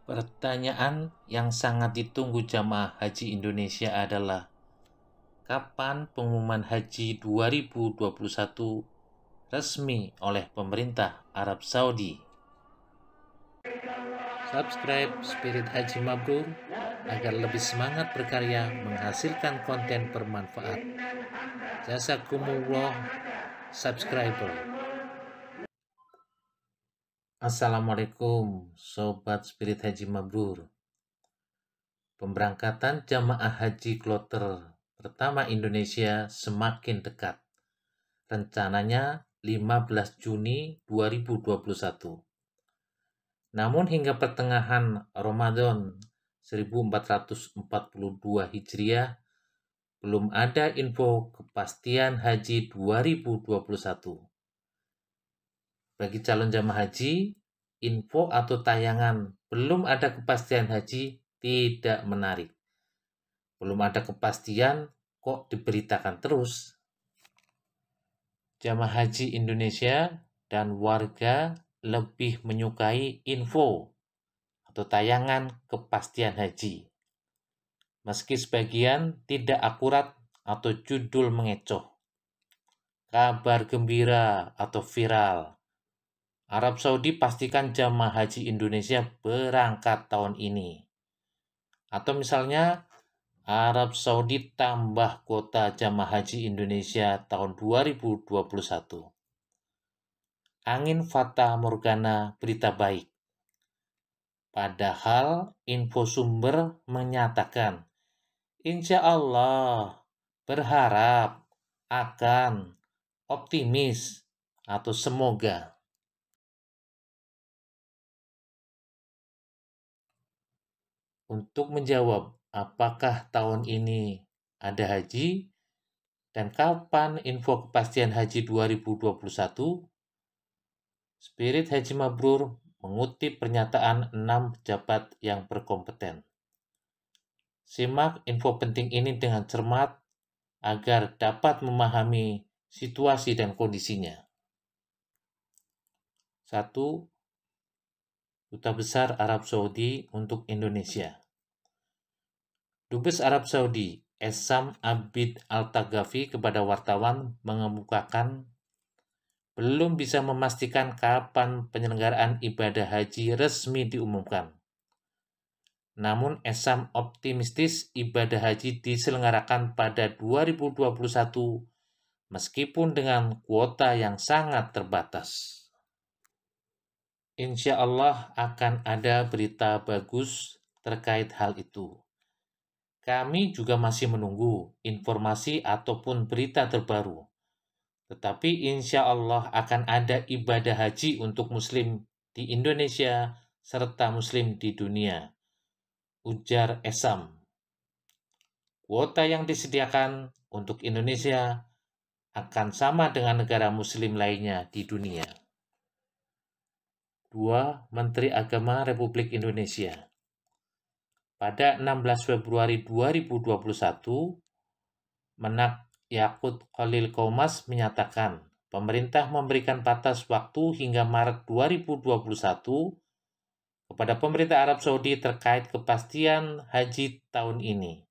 Pertanyaan yang sangat ditunggu jamaah haji Indonesia adalah, kapan pengumuman haji 2021 resmi oleh pemerintah Arab Saudi? Subscribe Spirit Haji Mabrur agar lebih semangat berkarya menghasilkan konten bermanfaat. Jazakumullah subscriber. Assalamualaikum Sobat Spirit Haji Mabrur. Pemberangkatan jamaah haji kloter pertama Indonesia semakin dekat. Rencananya 15 Juni 2021. Namun hingga pertengahan Ramadan 1442 Hijriah, belum ada info kepastian haji 2021. Bagi calon jamaah haji, info atau tayangan belum ada kepastian haji tidak menarik. Belum ada kepastian, kok diberitakan terus? Jamaah haji Indonesia dan warga lebih menyukai info atau tayangan kepastian haji. Meski sebagian tidak akurat atau judul mengecoh. Kabar gembira atau viral. Arab Saudi pastikan jamaah haji Indonesia berangkat tahun ini. Atau misalnya Arab Saudi tambah kuota jamaah haji Indonesia tahun 2021. Angin fata morgana berita baik. Padahal info sumber menyatakan, insya Allah, berharap, akan, optimis, atau semoga. Untuk menjawab apakah tahun ini ada haji dan kapan info kepastian haji 2021, Spirit Haji Mabrur mengutip pernyataan 6 pejabat yang berkompeten. Simak info penting ini dengan cermat agar dapat memahami situasi dan kondisinya. 1. Duta Besar Arab Saudi untuk Indonesia. Dubes Arab Saudi, Essam Abid Al-Tagafi kepada wartawan mengemukakan belum bisa memastikan kapan penyelenggaraan ibadah haji resmi diumumkan. Namun Essam optimistis ibadah haji diselenggarakan pada 2021 meskipun dengan kuota yang sangat terbatas. Insya Allah akan ada berita bagus terkait hal itu. Kami juga masih menunggu informasi ataupun berita terbaru. Tetapi insya Allah akan ada ibadah haji untuk Muslim di Indonesia serta Muslim di dunia, ujar Essam. Kuota yang disediakan untuk Indonesia akan sama dengan negara Muslim lainnya di dunia. 2. Menteri Agama Republik Indonesia. Pada 16 Februari 2021, Menak Yakut Khalil Qomas menyatakan pemerintah memberikan batas waktu hingga Maret 2021 kepada pemerintah Arab Saudi terkait kepastian haji tahun ini.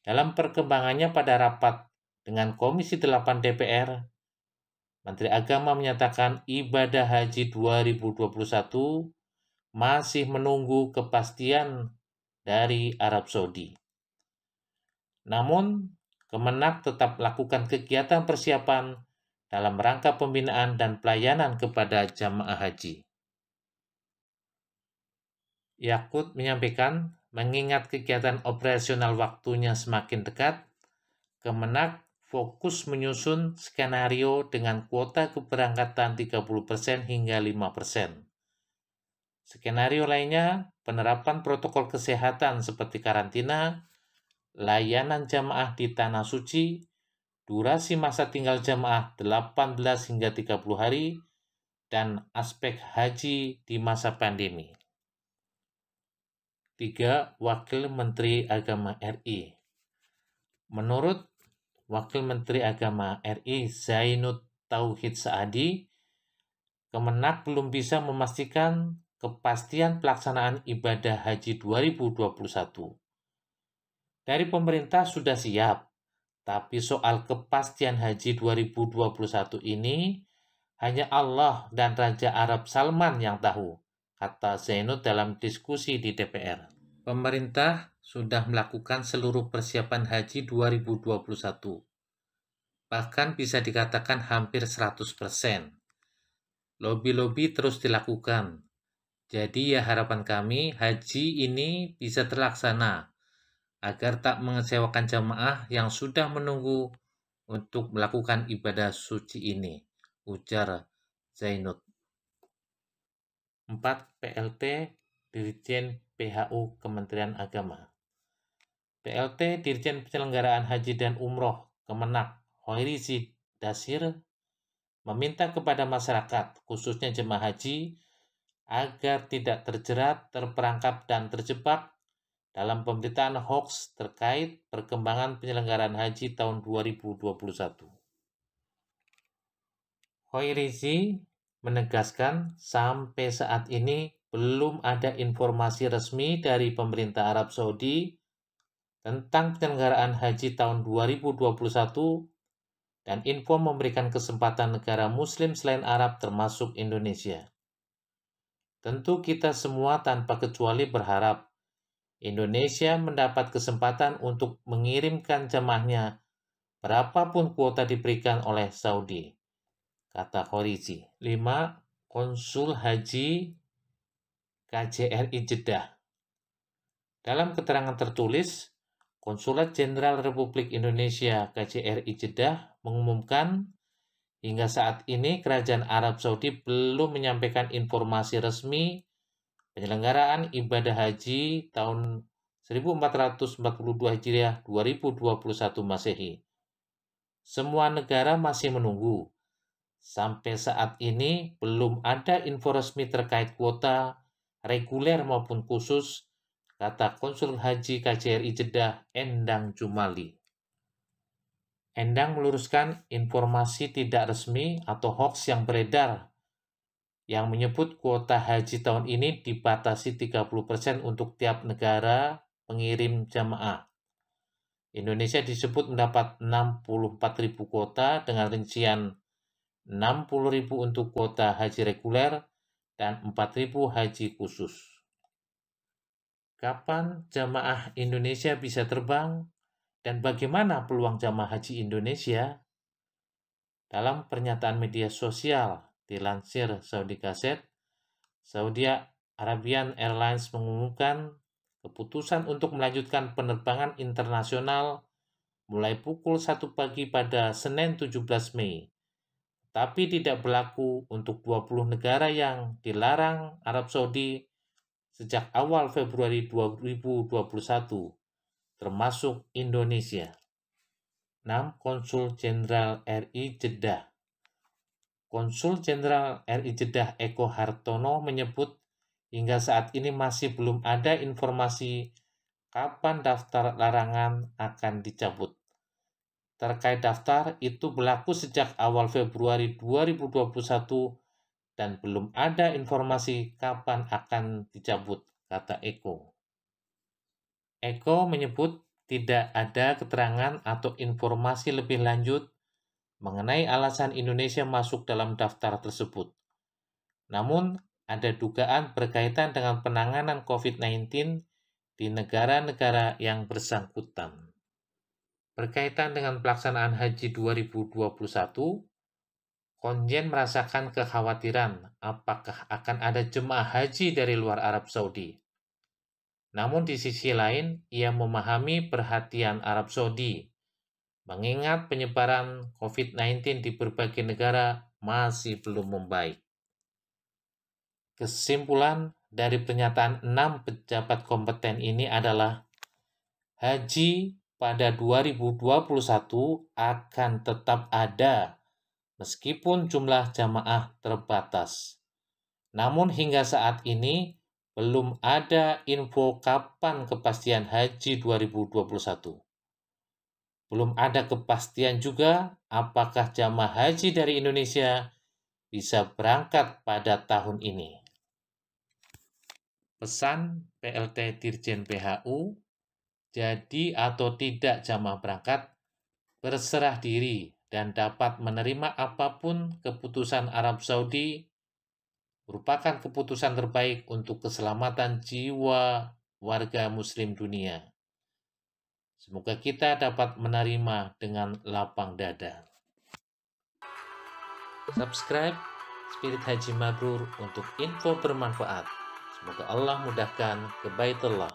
Dalam perkembangannya pada rapat dengan Komisi 8 DPR, Menteri Agama menyatakan ibadah haji 2021 masih menunggu kepastian dari Arab Saudi. Namun, Kemenak tetap melakukan kegiatan persiapan dalam rangka pembinaan dan pelayanan kepada jamaah haji. Yakut menyampaikan, mengingat kegiatan operasional waktunya semakin dekat, Kemenak fokus menyusun skenario dengan kuota keberangkatan 30% hingga 5%. Skenario lainnya, penerapan protokol kesehatan seperti karantina, layanan jamaah di Tanah Suci, durasi masa tinggal jamaah 18 hingga 30 hari, dan aspek haji di masa pandemi. 3. Wakil Menteri Agama RI. Menurut Wakil Menteri Agama RI Zainud Tauhid Saadi, Kemenak belum bisa memastikan kepastian pelaksanaan ibadah haji 2021. Dari pemerintah sudah siap, tapi soal kepastian haji 2021 ini hanya Allah dan Raja Arab Salman yang tahu, kata Zainud dalam diskusi di DPR. Pemerintah sudah melakukan seluruh persiapan haji 2021. Bahkan bisa dikatakan hampir 100%. Lobi-lobi terus dilakukan. Jadi ya harapan kami haji ini bisa terlaksana agar tak mengecewakan jamaah yang sudah menunggu untuk melakukan ibadah suci ini, ujar Zainud. 4. PLT Dirjen PHU Kementerian Agama. PLT Dirjen Penyelenggaraan Haji dan Umroh Kemenak Hoirizi Dasir meminta kepada masyarakat, khususnya jemaah haji, agar tidak terjerat, terperangkap, dan terjebak dalam pemberitaan hoax terkait perkembangan penyelenggaraan haji tahun 2021. Hoirizi menegaskan sampai saat ini belum ada informasi resmi dari pemerintah Arab Saudi tentang penyelenggaraan haji tahun 2021 dan info memberikan kesempatan negara muslim selain Arab termasuk Indonesia. Tentu kita semua tanpa kecuali berharap Indonesia mendapat kesempatan untuk mengirimkan jamaahnya berapapun kuota diberikan oleh Saudi, kata Khorizi. 5. Konsul Haji KJRI Jeddah. Dalam keterangan tertulis, Konsulat Jenderal Republik Indonesia KJRI Jeddah mengumumkan hingga saat ini Kerajaan Arab Saudi belum menyampaikan informasi resmi penyelenggaraan ibadah haji tahun 1442 Hijriah 2021 Masehi. Semua negara masih menunggu. Sampai saat ini belum ada info resmi terkait kuota reguler maupun khusus, kata Konsul Haji KJRI Jeddah Endang Jumali. Endang meluruskan informasi tidak resmi atau hoax yang beredar yang menyebut kuota haji tahun ini dibatasi 30% untuk tiap negara pengirim jamaah. Indonesia disebut mendapat 64.000 kuota dengan rincian 60.000 untuk kuota haji reguler dan 4.000 haji khusus. Kapan jamaah Indonesia bisa terbang dan bagaimana peluang jamaah haji Indonesia? Dalam pernyataan media sosial dilansir Saudi Gazette, Saudi Arabian Airlines mengumumkan keputusan untuk melanjutkan penerbangan internasional mulai pukul 1 pagi pada Senin 17 Mei, tapi tidak berlaku untuk 20 negara yang dilarang Arab Saudi sejak awal Februari 2021, termasuk Indonesia. 6. Konsul Jenderal RI Jeddah. Konsul Jenderal RI Jeddah Eko Hartono menyebut hingga saat ini masih belum ada informasi kapan daftar larangan akan dicabut. Terkait daftar, itu berlaku sejak awal Februari 2021 dan belum ada informasi kapan akan dicabut, kata Eko. Eko menyebut tidak ada keterangan atau informasi lebih lanjut mengenai alasan Indonesia masuk dalam daftar tersebut. Namun, ada dugaan berkaitan dengan penanganan COVID-19 di negara-negara yang bersangkutan. Berkaitan dengan pelaksanaan haji 2021, Konjen merasakan kekhawatiran apakah akan ada jemaah haji dari luar Arab Saudi. Namun di sisi lain, ia memahami perhatian Arab Saudi, mengingat penyebaran COVID-19 di berbagai negara masih belum membaik. Kesimpulan dari pernyataan 6 pejabat kompeten ini adalah haji pada 2021 akan tetap ada meskipun jumlah jamaah terbatas. Namun hingga saat ini belum ada info kapan kepastian haji 2021. Belum ada kepastian juga apakah jamaah haji dari Indonesia bisa berangkat pada tahun ini. Pesan PLT Dirjen PHU, jadi atau tidak jamaah berangkat berserah diri dan dapat menerima apapun keputusan Arab Saudi merupakan keputusan terbaik untuk keselamatan jiwa warga muslim dunia. Semoga kita dapat menerima dengan lapang dada. Subscribe Spirit Haji Mabrur untuk info bermanfaat. Semoga Allah mudahkan ke Baitullah.